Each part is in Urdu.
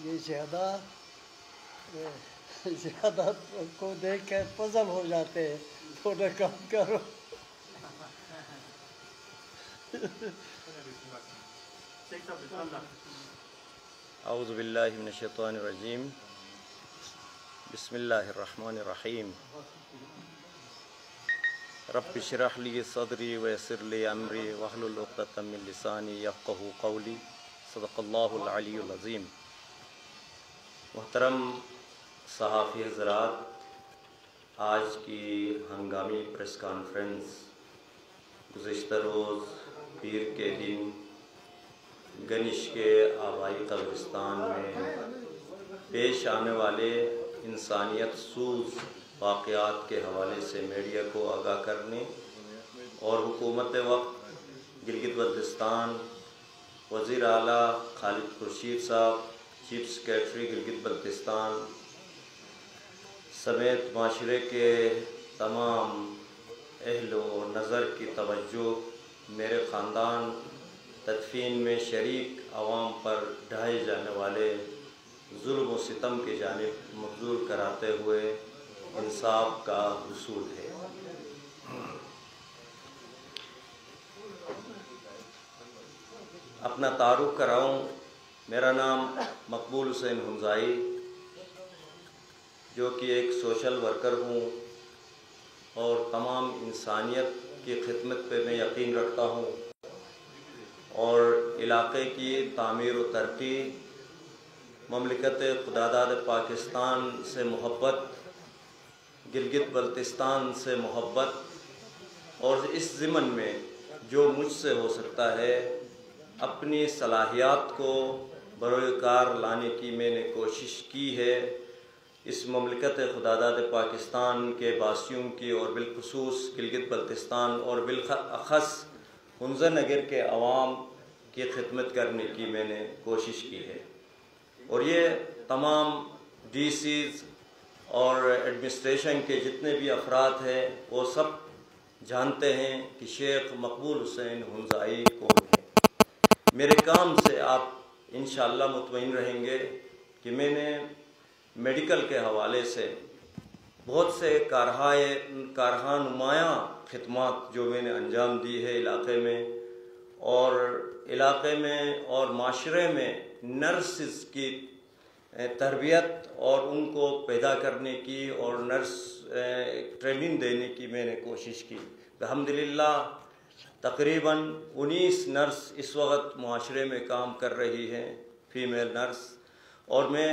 یہ زیادہ کو دیکھ کے پزل ہو جاتے ہیں، تھوڑا کم کرو۔ اعوذ باللہ من الشیطان الرجیم، بسم اللہ الرحمن الرحیم۔ رب اشرح لی صدری ویسر لی امری واحلل عقدۃ من لسانی یفقہوا قولی، صدق اللہ العلی العظیم۔ محترم صحافی حضرات، آج کی ہنگامی پریس کانفرنس گزشتہ روز پیر کے دن گنش کے آبائی قبرستان میں پیش آنے والے انسانیت سوز واقعات کے حوالے سے میڈیا کو آگاہ کرنے اور حکومت وقت گلگت بلتستان، وزیر اعلیٰ خالد خورشید صاحب، چیف سیکریٹری گلگت بلتستان سمیت معاشرے کے تمام اہل و نظر کی توجہ میرے خاندان تدفین میں شریک عوام پر ڈھائے جانے والے ظلم و ستم کی جانب مبذول کراتے ہوئے انصاف کا حصول ہے۔ اپنا تعارف کراؤں، میرا نام مقبول حسین ہنزائی، جو کہ ایک سوشل ورکر ہوں اور تمام انسانیت کی خدمت پہ میں یقین رکھتا ہوں، اور علاقے کی تعمیر و ترقی، مملکت خداداد پاکستان سے محبت، گلگت بلتستان سے محبت، اور اس ضمن میں جو مجھ سے ہو سکتا ہے اپنی صلاحیات کو بروئے کار لانے کی میں نے کوشش کی ہے۔ اس مملکت خداداد پاکستان کے باسیوں کی اور بالخصوص گلگت بلتستان اور بالاخص ہنزا نگر کے عوام کی خدمت کرنے کی میں نے کوشش کی ہے، اور یہ تمام ڈی سیز اور ایڈمنسٹریشن کے جتنے بھی افراد ہیں وہ سب جانتے ہیں کہ شیخ مقبول حسین ہنزائی کون ہے۔ میرے کام سے آپ انشاءاللہ مطمئن رہیں گے کہ میں نے میڈیکل کے حوالے سے بہت سے کارہا نمایاں خدمات جو میں نے انجام دی ہے علاقے میں، اور علاقے میں اور معاشرے میں نرسز کی تربیت اور ان کو پیدا کرنے کی اور نرس ٹریننگ دینے کی میں نے کوشش کی۔ الحمدللہ تقریباً 19 نرس اس وقت معاشرے میں کام کر رہی ہیں، فیمیل نرس، اور میں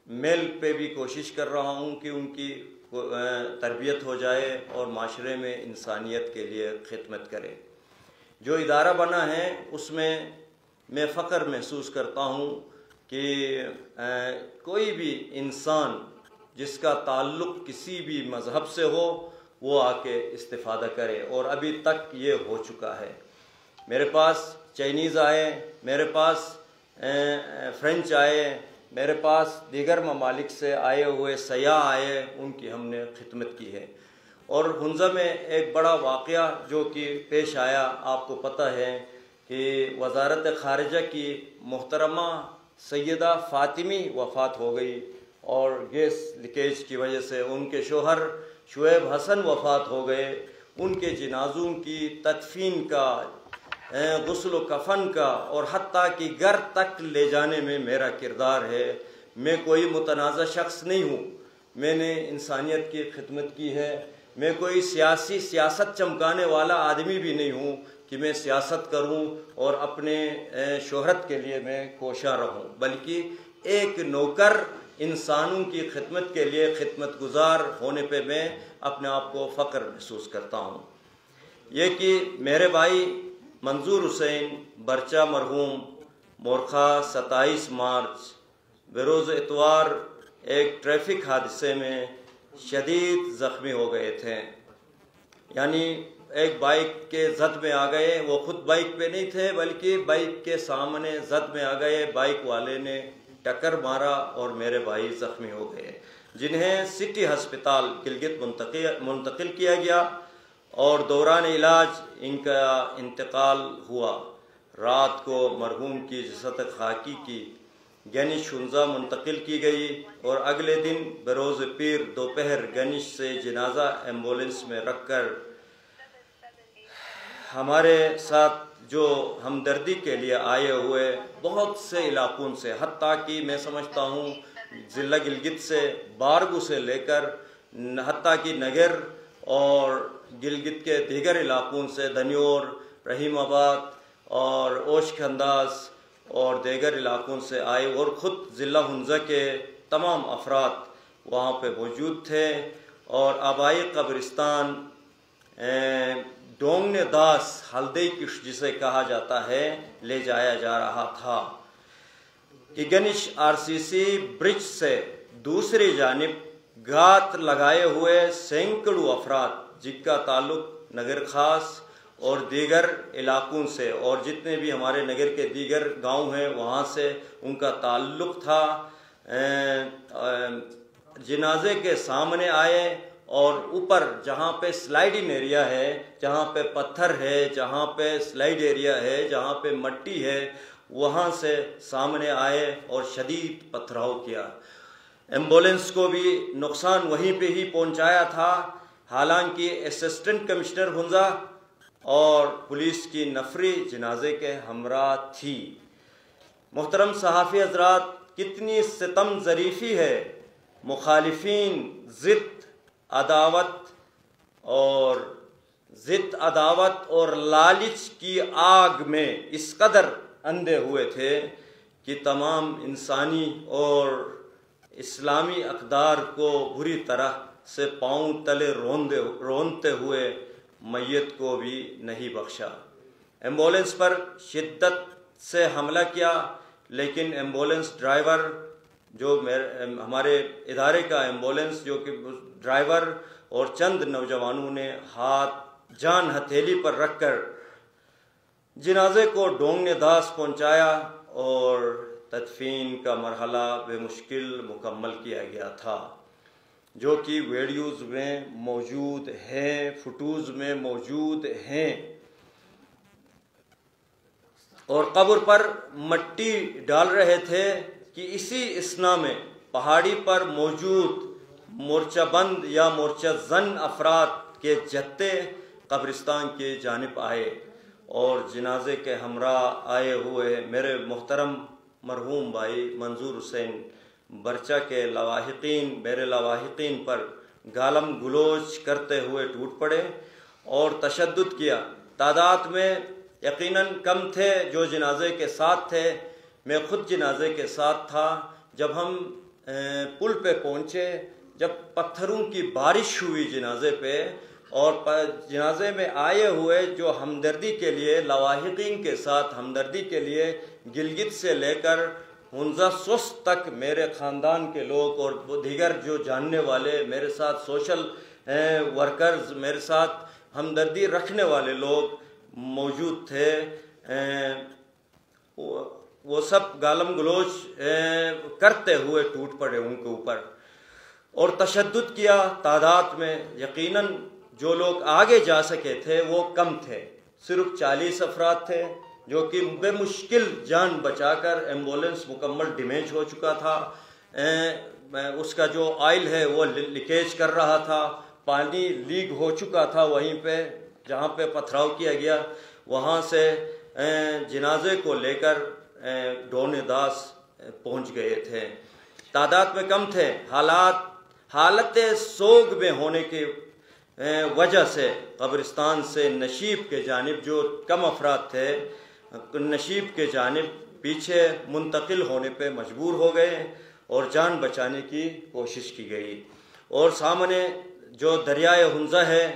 میل پہ بھی کوشش کر رہا ہوں کہ ان کی تربیت ہو جائے اور معاشرے میں انسانیت کے لیے خدمت کرے۔ جو ادارہ بنا ہے اس میں فخر محسوس کرتا ہوں کہ کوئی بھی انسان جس کا تعلق کسی بھی مذہب سے ہو وہ آ کے استفادہ کرے، اور ابھی تک یہ ہو چکا ہے۔ میرے پاس چائنیز آئے، میرے پاس فرینچ آئے، میرے پاس دیگر ممالک سے آئے ہوئے سیاح آئے، ان کی ہم نے خدمت کی ہے۔ اور ہنزا میں ایک بڑا واقعہ جو کہ پیش آیا، آپ کو پتہ ہے کہ وزارت خارجہ کی محترمہ سیدہ فاطمی وفات ہو گئی، اور گیس لیکیج کی وجہ سے ان کے شوہر شعیب حسن وفات ہو گئے۔ ان کے جنازوں کی تدفین کا، غسل و کفن کا، اور حتیٰ کہ گھر تک لے جانے میں میرا کردار ہے۔ میں کوئی متنازع شخص نہیں ہوں، میں نے انسانیت کی خدمت کی ہے، میں کوئی سیاست چمکانے والا آدمی بھی نہیں ہوں کہ میں سیاست کروں اور اپنے شہرت کے لیے میں کوشاں رہوں، بلکہ ایک نوکر انسانوں کی خدمت کے لیے خدمت گزار ہونے پہ میں اپنے آپ کو فخر محسوس کرتا ہوں۔ یہ کہ میرے بھائی منظور حسین برچہ مرحوم مورخہ 27 مارچ بروز اتوار ایک ٹریفک حادثے میں شدید زخمی ہو گئے تھے، یعنی ایک بائک کے زد میں آ گئے۔ وہ خود بائک پہ نہیں تھے بلکہ بائک کے سامنے زد میں آ گئے، بائک والے نے ٹکر مارا اور میرے بھائی زخمی ہو گئے، جنہیں سٹی ہسپتال گلگت منتقل کیا گیا اور دوران علاج ان کا انتقال ہوا۔ رات کو مرحوم کی جسد خاکی کی گنش ہنزا منتقل کی گئی اور اگلے دن بروز پیر دوپہر گنش سے جنازہ ایمبولنس میں رکھ کر ہمارے ساتھ جو ہمدردی کے لیے آئے ہوئے بہت سے علاقوں سے، حتیٰ کہ میں سمجھتا ہوں ضلع گلگت سے، بارگو سے لے کر حتیٰ کہ نگر اور گلگت کے دیگر علاقوں سے، دنیور، رحیم آباد اور اوشک انداز اور دیگر علاقوں سے آئے، اور خود ضلع ہنزا کے تمام افراد وہاں پہ موجود تھے، اور آبائی قبرستان ڈونگنے داس ہلدئی کش جسے کہا جاتا ہے لے جایا جا رہا تھا کہ گنش RCC برج سے دوسری جانب گات لگائے ہوئے سینکڑوں افراد جن کا تعلق نگر خاص اور دیگر علاقوں سے اور جتنے بھی ہمارے نگر کے دیگر گاؤں ہیں وہاں سے ان کا تعلق تھا، جنازے کے سامنے آئے اور اوپر جہاں پہ سلائڈنگ ایریا ہے، جہاں پہ پتھر ہے، جہاں پہ سلائڈ ایریا ہے، جہاں پہ مٹی ہے، وہاں سے سامنے آئے اور شدید پتھراؤ کیا۔ ایمبولنس کو بھی نقصان وہیں پہ ہی پہنچایا تھا، حالانکہ اسسٹنٹ کمشنر ہنزا اور پولیس کی نفری جنازے کے ہمراہ تھی۔ محترم صحافی حضرات، کتنی ستم ظریفی ہے، مخالفین ضد عداوت اور لالچ کی آگ میں اس قدر اندھے ہوئے تھے کہ تمام انسانی اور اسلامی اقدار کو بری طرح سے پاؤں تلے رونتے ہوئے میت کو بھی نہیں بخشا۔ ایمبولنس پر شدت سے حملہ کیا، لیکن ایمبولنس ڈرائیور جو ہمارے ادارے کا ایمبولنس جو کہ ڈرائیور اور چند نوجوانوں نے جان ہتھیلی پر رکھ کر جنازے کو ڈونگنے داس پہنچایا اور تدفین کا مرحلہ بے مشکل مکمل کیا گیا تھا، جو کہ ویڈیوز میں موجود ہیں، فوٹوز میں موجود ہیں، اور قبر پر مٹی ڈال رہے تھے کہ اسی اثنا میں پہاڑی پر موجود مورچہ بند یا مورچہ زن افراد کے جتھے قبرستان کی جانب آئے اور جنازے کے ہمراہ آئے ہوئے میرے محترم مرحوم بھائی منظور حسین برچہ کے لواحقین میرے لواحقین پر گالم گلوچ کرتے ہوئے ٹوٹ پڑے اور تشدد کیا۔ تعداد میں یقیناً کم تھے جو جنازے کے ساتھ تھے، میں خود جنازے کے ساتھ تھا۔ جب ہم پل پہ پہنچے، جب پتھروں کی بارش ہوئی جنازے پہ اور جنازے میں آئے ہوئے جو ہمدردی کے لیے لواحقین کے ساتھ ہمدردی کے لیے گلگت سے لے کر ہنزا سوست تک میرے خاندان کے لوگ اور دیگر جو جاننے والے میرے ساتھ سوشل ورکرز میرے ساتھ ہمدردی رکھنے والے لوگ موجود تھے، وہ سب گالم گلوچ کرتے ہوئے ٹوٹ پڑے ان کے اوپر اور تشدد کیا۔ تعداد میں یقیناً جو لوگ آگے جا سکے تھے وہ کم تھے، صرف 40 افراد تھے جو کہ بے مشکل جان بچا کر ایمبولنس مکمل ڈیمیج ہو چکا تھا، اس کا جو آئل ہے وہ لیکیج کر رہا تھا، پانی لیک ہو چکا تھا، وہیں پہ جہاں پہ پتھراؤ کیا گیا وہاں سے جنازے کو لے کر ڈونے داس پہنچ گئے تھے۔ تعداد میں کم تھے، حالت سوگ میں ہونے کے وجہ سے قبرستان سے نشیب کے جانب، جو کم افراد تھے، نشیب کے جانب پیچھے منتقل ہونے پہ مجبور ہو گئے اور جان بچانے کی کوشش کی گئی۔ اور سامنے جو دریائے ہنزہ ہے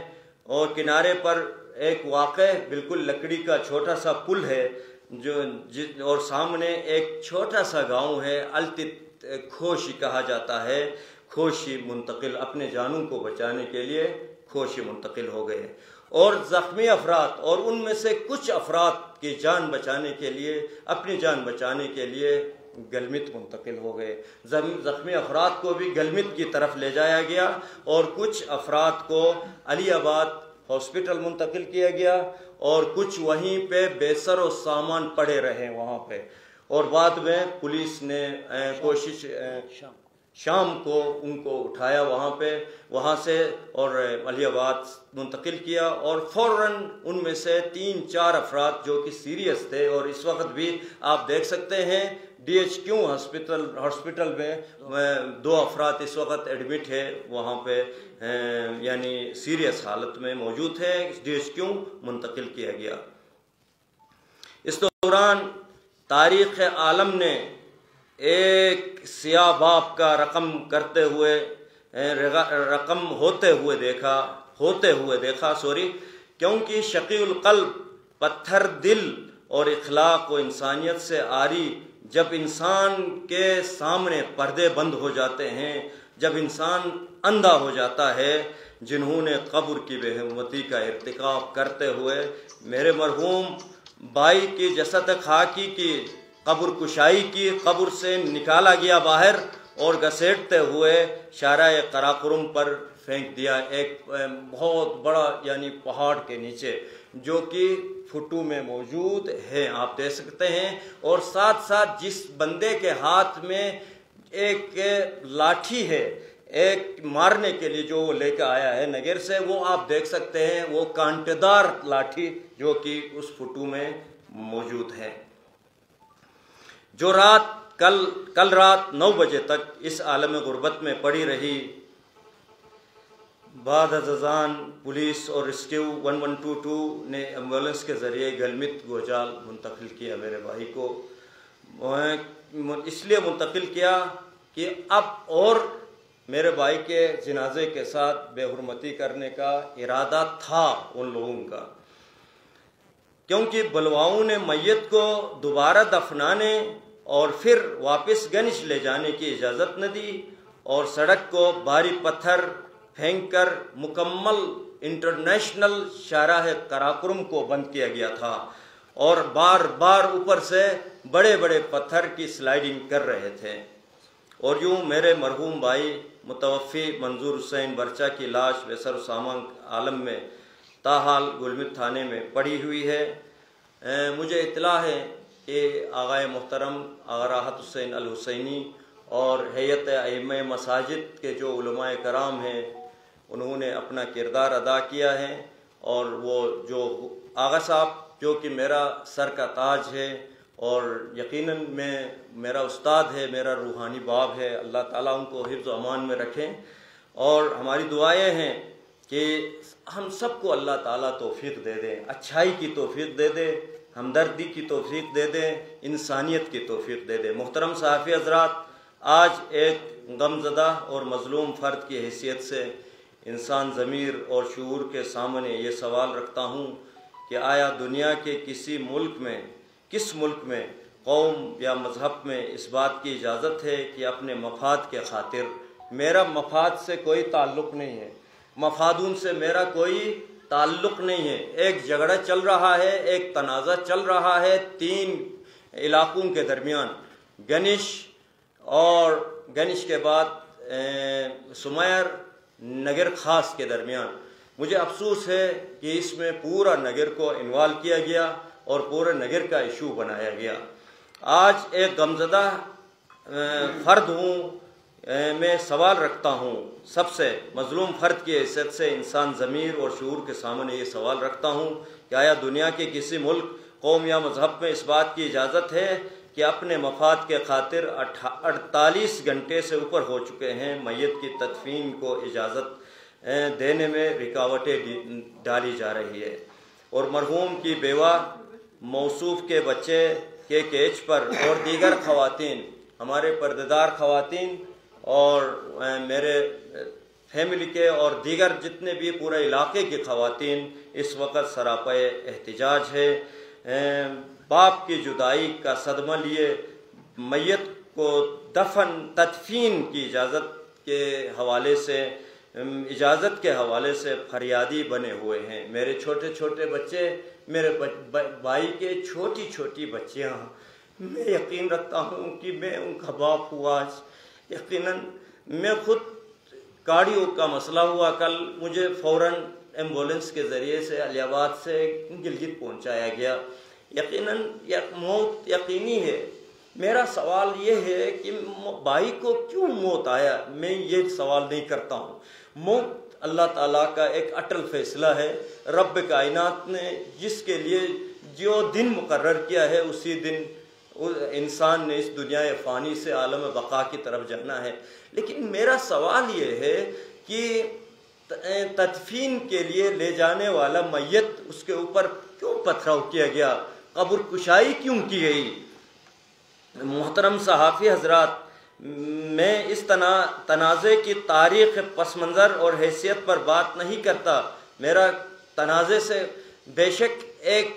اور کنارے پر ایک واقع بالکل لکڑی کا چھوٹا سا پل ہے، اور سامنے ایک چھوٹا سا گاؤں ہے، التت کھوشی کہا جاتا ہے۔ کھوشی منتقل، اپنے جانوں کو بچانے کے لیے کھوشی منتقل ہو گئے، اور زخمی افراد، اور ان میں سے کچھ افراد کی جان بچانے کے لیے، اپنی جان بچانے کے لیے گلمت منتقل ہو گئے۔ زخمی افراد کو بھی گلمت کی طرف لے جایا گیا، اور کچھ افراد کو علی آباد ہاسپٹل منتقل کیا گیا، اور کچھ وہیں پہ بے سر و سامان پڑے رہے وہاں پہ، اور بعد میں پولیس نے کوشش شام کو ان کو اٹھایا وہاں سے اور علی آباد منتقل کیا، اور فوراً ان میں سے 3-4 افراد جو کہ سیریس تھے، اور اس وقت بھی آپ دیکھ سکتے ہیں DHQ ہاسپٹل میں 2 افراد اس وقت ایڈمٹ ہے وہاں پہ، یعنی سیریس حالت میں موجود ہے، DHQ منتقل کیا گیا۔ اس دوران تاریخ عالم نے ایک سیاہ باب کا رقم ہوتے ہوئے دیکھا، کیونکہ شقی القلب، پتھر دل اور اخلاق و انسانیت سے عاری جب انسان کے سامنے پردے بند ہو جاتے ہیں، جب انسان اندھا ہو جاتا ہے، جنہوں نے قبر کی بے حرمتی کا ارتکاب کرتے ہوئے میرے مرحوم بھائی کی جسد خاکی کی قبر کشائی کی، قبر سے نکالا گیا باہر اور گھسیٹتے ہوئے شارع قراقرم پر پھینک دیا، ایک بہت بڑا یعنی پہاڑ کے نیچے، جو کہ فوٹو میں موجود ہے، آپ دیکھ سکتے ہیں۔ اور ساتھ ساتھ جس بندے کے ہاتھ میں ایک لاٹھی ہے، ایک مارنے کے لیے جو وہ لے کے آیا ہے نگر سے، وہ آپ دیکھ سکتے ہیں، وہ کانٹے دار لاٹھی جو کہ اس فوٹو میں موجود ہے، جو کل رات 9 بجے تک اس عالم غربت میں پڑی رہی۔ بعد از اذان پولیس اور ریسکیو 1122 نے ایمبولنس کے ذریعے گلمت گوجال منتقل کیا میرے بھائی کو، اس لیے منتقل کیا کہ اب اور میرے بھائی کے جنازے کے ساتھ بے حرمتی کرنے کا ارادہ تھا ان لوگوں کا، کیونکہ بلواؤں نے میت کو دوبارہ دفنانے اور پھر واپس گنج لے جانے کی اجازت نہ دی، اور سڑک کو بھاری پتھر پھینک کر مکمل انٹرنیشنل شاہراہ قراقرم کو بند کیا گیا تھا، اور بار بار اوپر سے بڑے بڑے پتھر کی سلائیڈنگ کر رہے تھے۔ اور یوں میرے مرحوم بھائی متوفی منظور حسین برچا کی لاش بے سر و سامان عالم میں تاحال گلمت تھانے میں پڑی ہوئی ہے۔ مجھے اطلاع ہے کہ آغائے محترم آغا راحت حسین الحسینی اور ہیئت ائمہ مساجد کے جو علماء کرام ہیں، انہوں نے اپنا کردار ادا کیا ہے، اور وہ جو آغا صاحب جو کہ میرا سر کا تاج ہے، اور یقیناً میرا استاد ہے، میرا روحانی باپ ہے، اللہ تعالیٰ ان کو حفظ و امان میں رکھیں، اور ہماری دعائیں ہیں کہ ہم سب کو اللہ تعالیٰ توفیق دے دیں، اچھائی کی توفیق دے دے، ہمدردی کی توفیق دے دیں، انسانیت کی توفیق دے دیں۔ محترم صحافی حضرات، آج ایک غمزدہ اور مظلوم فرد کی حیثیت سے انسان ضمیر اور شعور کے سامنے یہ سوال رکھتا ہوں کہ آیا دنیا کے کس ملک میں قوم یا مذہب میں اس بات کی اجازت ہے کہ اپنے مفاد کے خاطر، میرا مفاد سے کوئی تعلق نہیں ہے، مفادون سے میرا کوئی تعلق نہیں ہے، ایک جھگڑا چل رہا ہے، ایک تنازع چل رہا ہے 3 علاقوں کے درمیان، گنج کے بعد سمیر نگر خاص کے درمیان۔ مجھے افسوس ہے کہ اس میں پورا نگر کو انوالو کیا گیا اور پورے نگر کا ایشو بنایا گیا۔ آج ایک غمزدہ فرد ہوں، میں سوال رکھتا ہوں سب سے، مظلوم فرد کی حیثیت سے انسان ضمیر اور شعور کے سامنے یہ سوال رکھتا ہوں کہ آیا دنیا کے کسی ملک، قوم یا مذہب میں اس بات کی اجازت ہے کہ اپنے مفاد کے خاطر 48 گھنٹے سے اوپر ہو چکے ہیں، میت کی تدفین کو اجازت دینے میں رکاوٹیں ڈالی جا رہی ہے، اور مرحوم کی بیوہ، موصوف کے بچے کے کیچ پر اور دیگر خواتین، ہمارے پردےدار خواتین اور میرے فیملی کے اور دیگر جتنے بھی پورے علاقے کی خواتین اس وقت سراپے احتجاج ہے۔ باپ کی جدائی کا صدمہ لیے میت کو تدفین کی اجازت کے حوالے سے فریادی بنے ہوئے ہیں۔ میرے چھوٹے چھوٹے بچے، میرے بھائی کے چھوٹی چھوٹی بچیاں، میں یقین رکھتا ہوں کہ میں ان کا باپ ہوا۔ یقیناً میں خود گاڑیوں کا مسئلہ ہوا، کل مجھے فوراً ایمبولنس کے ذریعے سے علی آباد سے گلگت پہنچایا گیا۔ یقیناً موت یقینی ہے۔ میرا سوال یہ ہے کہ بھائی کو کیوں موت آیا، میں یہ سوال نہیں کرتا ہوں۔ موت اللہ تعالیٰ کا ایک اٹل فیصلہ ہے۔ رب کائنات نے جس کے لیے جو دن مقرر کیا ہے اسی دن انسان نے اس دنیا فانی سے عالم بقا کی طرف جانا ہے۔ لیکن میرا سوال یہ ہے کہ تدفین کے لیے لے جانے والا میت، اس کے اوپر کیوں پتھراؤ کیا گیا، قبر کشائی کیوں کی گئی؟ محترم صحافی حضرات، میں اس تنازع کی تاریخ، پس منظر اور حیثیت پر بات نہیں کرتا۔ میرا تنازع سے بے شک ایک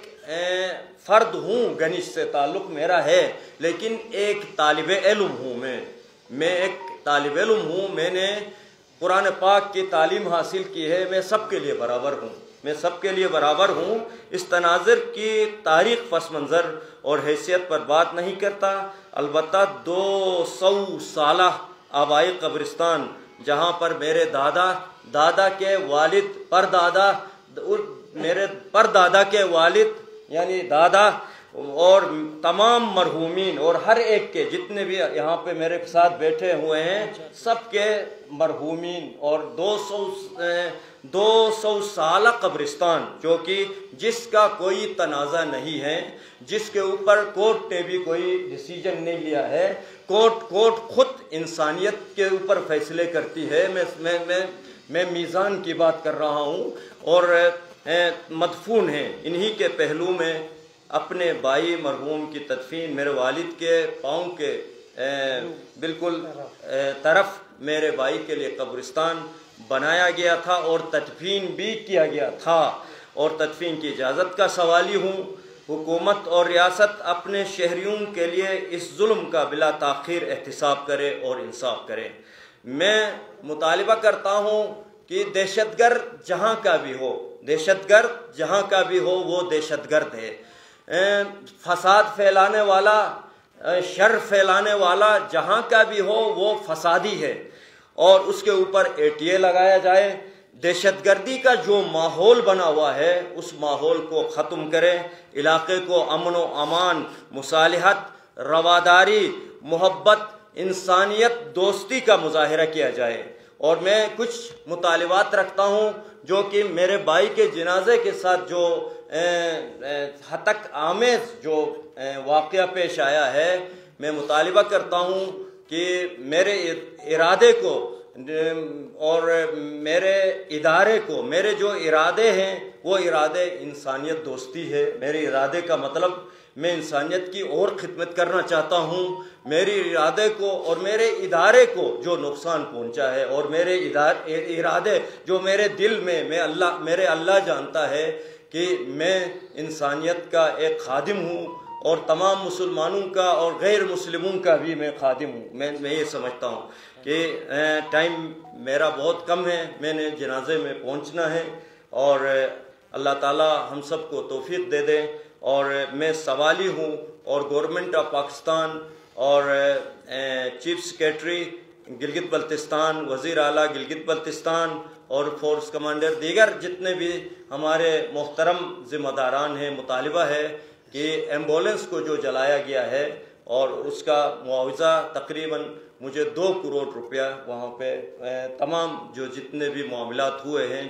فرد ہوں، گنش سے تعلق میرا ہے، لیکن ایک طالب علم ہوں۔ میں ایک طالب علم ہوں، میں نے قرآن پاک کی تعلیم حاصل کی ہے، میں سب کے لیے برابر ہوں۔ اس تناظر کی تاریخ، پس منظر اور حیثیت پر بات نہیں کرتا۔ البتہ 200 سالہ آبائی قبرستان، جہاں پر میرے دادا کے والد، میرے پردادا کے والد یعنی دادا اور تمام مرحومین اور ہر ایک کے جتنے بھی یہاں پہ میرے ساتھ بیٹھے ہوئے ہیں، سب کے مرحومین، اور 200 سالہ قبرستان، جو کہ جس کا کوئی تنازع نہیں ہے، جس کے اوپر کورٹ نے بھی کوئی ڈیسیجن نہیں لیا ہے۔ کورٹ خود انسانیت کے اوپر فیصلے کرتی ہے۔ میں میزان کی بات کر رہا ہوں، اور مدفون ہیں انہی کے پہلو میں اپنے بھائی مرحوم کی تدفین، میرے والد کے پاؤں کے بالکل طرف میرے بھائی کے لیے قبرستان بنایا گیا تھا اور تدفین بھی کیا گیا تھا، اور تدفین کی اجازت کا سوالی ہوں۔ حکومت اور ریاست اپنے شہریوں کے لیے اس ظلم کا بلا تاخیر احتساب کرے اور انصاف کرے۔ میں مطالبہ کرتا ہوں کہ دہشت گرد جہاں کا بھی ہو وہ دہشت گرد ہے۔ فساد پھیلانے والا، شر پھیلانے والا جہاں کا بھی ہو وہ فسادی ہے، اور اس کے اوپر ATA لگایا جائے۔ دہشت گردی کا جو ماحول بنا ہوا ہے اس ماحول کو ختم کرے، علاقے کو امن و امان، مصالحت، رواداری، محبت، انسانیت، دوستی کا مظاہرہ کیا جائے۔ اور میں کچھ مطالبات رکھتا ہوں جو کہ میرے بھائی کے جنازے کے ساتھ جو ہتک آمیز جو واقعہ پیش آیا ہے، میں مطالبہ کرتا ہوں کہ میرے ارادے کو اور میرے ادارے کو، میرے جو ارادے ہیں وہ ارادے انسانیت دوستی ہے۔ میرے ارادے کا مطلب میں انسانیت کی اور خدمت کرنا چاہتا ہوں۔ میرے ارادے کو اور میرے ادارے کو جو نقصان پہنچا ہے، اور میرے ارادے جو میرے دل میں میرے اللہ جانتا ہے کہ میں انسانیت کا ایک خادم ہوں، اور تمام مسلمانوں کا اور غیر مسلموں کا بھی میں خادم ہوں۔ میں یہ سمجھتا ہوں کہ ٹائم میرا بہت کم ہے، میں نے جنازے میں پہنچنا ہے، اور اللہ تعالی ہم سب کو توفیق دے دے۔ اور میں سوالی ہوں، اور گورنمنٹ آف پاکستان اور چیف سیکریٹری گلگت بلتستان، وزیر اعلیٰ گلگت بلتستان اور فورس کمانڈر، دیگر جتنے بھی ہمارے محترم ذمہ داران ہیں، مطالبہ ہے کہ ایمبولنس کو جو جلایا گیا ہے اور اس کا معاوضہ تقریباً مجھے 2 کروڑ روپیہ وہاں پہ تمام جو جتنے بھی معاملات ہوئے ہیں،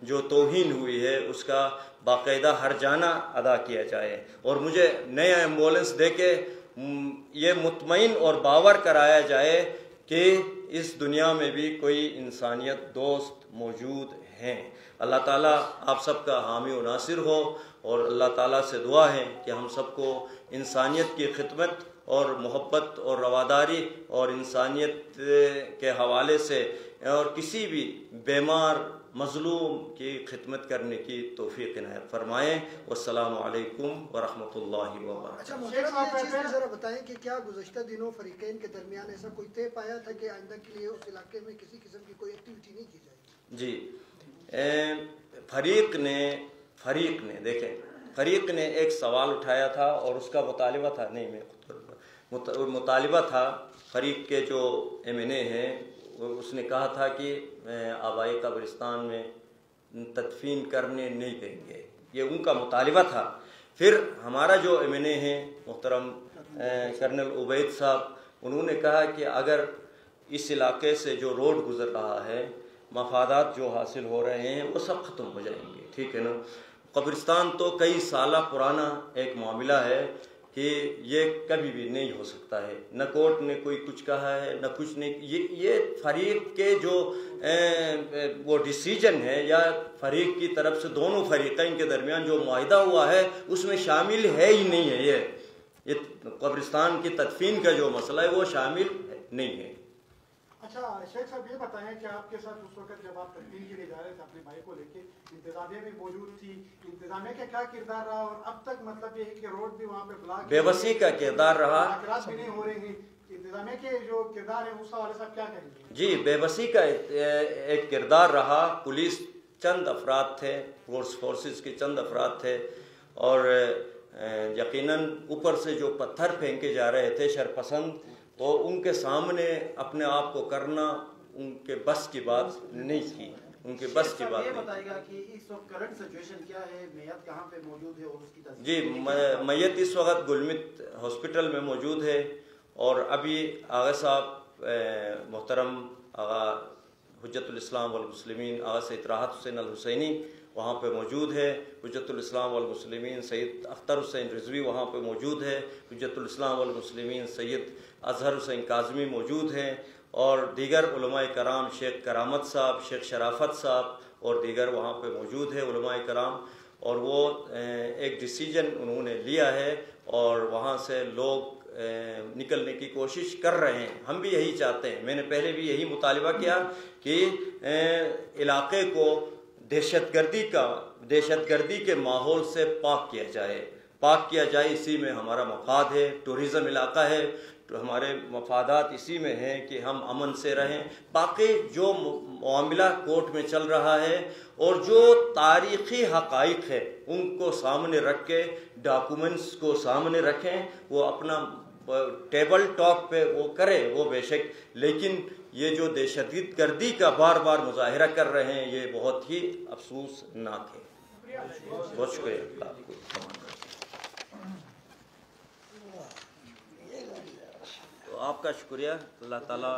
جو توہین ہوئی ہے، اس کا باقاعدہ ہرجانہ ادا کیا جائے، اور مجھے نیا ایمبولنس دے کے یہ مطمئن اور باور کرایا جائے کہ اس دنیا میں بھی کوئی انسانیت دوست موجود ہیں۔ اللہ تعالیٰ آپ سب کا حامی و ناصر ہو، اور اللہ تعالیٰ سے دعا ہے کہ ہم سب کو انسانیت کی خدمت اور محبت اور رواداری اور انسانیت کے حوالے سے اور کسی بھی بیمار مظلوم کی خدمت کرنے کی توفیق عنایت فرمائیں۔ والسلام علیکم ورحمۃ اللہ وبرکاتہ۔ اچھا محترم، یہ چیز بھی ذرا بتائیں کہ کیا گزشتہ دنوں فریقین کے درمیان ایسا کوئی طے پایا تھا کہ آئندہ کے لیے اس علاقے میں کسی قسم کی کوئی ایکٹیویٹی نہیں کی جائے گی؟ جی، فریق نے ایک سوال اٹھایا تھا اور اس کا مطالبہ تھا، مطالبہ تھا فریق کے جو MNA ہیں، اس نے کہا تھا کہ آبائی قبرستان میں تدفین کرنے نہیں دیں گے، یہ ان کا مطالبہ تھا۔ پھر ہمارا جو MNA ہیں محترم کرنل عبید صاحب، انہوں نے کہا کہ اگر اس علاقے سے جو روڈ گزر رہا ہے، مفادات جو حاصل ہو رہے ہیں وہ سب ختم ہو جائیں گے، ٹھیک ہے نا۔ قبرستان تو کئی سالہ پرانا ایک معاملہ ہے کہ یہ کبھی بھی نہیں ہو سکتا ہے، نہ کورٹ نے کوئی کچھ کہا ہے نہ کچھ نہیں۔ یہ فریق کے جو وہ ڈیسیجن ہے یا فریق کی طرف سے دونوں فریقین کے درمیان جو معاہدہ ہوا ہے اس میں شامل ہے ہی نہیں ہے۔ یہ قبرستان کی تدفین کا جو مسئلہ ہے وہ شامل نہیں ہے۔ اچھا شیخ صاحب، یہ بتائیں کہ آپ کے ساتھ اس وقت جب آپ تدفین کے لیے جا رہے تھے اپنے بھائی کو لے کے، انتظامیہ بھی موجود تھی، انتظامیہ کا کیا کردار رہا، اور اب تک مطلب یہ ہے کہ روڈ بھی وہاں پہ بلاک، بے بسی کا کردار رہا، مذاکرات بھی نہیں ہو رہے ہیں، انتظامیہ کے جو کردار ہے اس حوالے سے آپ کیا کہیں گے؟ جی، بے بسی کا ایک کردار رہا۔ پولیس چند افراد تھے، فورسز کے چند افراد تھے، اور یقیناً اوپر سے جو پتھر پھینکے جا رہے تھے شرپسند، تو ان کے سامنے اپنے آپ کو کرنا ان کے بس کی بات نہیں تھی، ان کے بس کی بات یہ نہیں۔ بتائے گا کہ اس وقت کرنٹ سچویشن کیا ہے، میت کہاں پہ موجود ہے اور اس کی تصویر؟ جی، میت اس وقت گلمت ہاسپٹل میں موجود ہے، اور ابھی آغا صاحب محترم آغا حجت الاسلام والمسلمین آغا سید راحت حسین الحسینی وہاں پہ موجود ہے، حجت الاسلام والمسلمین سید اختر حسین رضوی وہاں پہ موجود ہے، حجت الاسلام والمسلمین سید اظہر حسین کاظمی موجود ہیں، اور دیگر علماء کرام، شیخ کرامت صاحب، شیخ شرافت صاحب اور دیگر وہاں پہ موجود ہیں علماء کرام، اور وہ ایک ڈیسیجن انہوں نے لیا ہے اور وہاں سے لوگ نکلنے کی کوشش کر رہے ہیں۔ ہم بھی یہی چاہتے ہیں، میں نے پہلے بھی یہی مطالبہ کیا کہ علاقے کو دہشت گردی کے ماحول سے پاک کیا جائے، اسی میں ہمارا مفاد ہے۔ ٹورزم علاقہ ہے، تو ہمارے مفادات اسی میں ہیں کہ ہم امن سے رہیں۔ باقی جو معاملہ کورٹ میں چل رہا ہے اور جو تاریخی حقائق ہے ان کو سامنے رکھ کے، ڈاکومنٹس کو سامنے رکھیں، وہ اپنا ٹیبل ٹاک پہ وہ کرے وہ بے شک، لیکن یہ جو دہشت گردی کا بار بار مظاہرہ کر رہے ہیں یہ بہت ہی افسوسناک ہے۔ بہت شکریہ آپ کو۔ تو آپ کا شکریہ، اللہ تعالیٰ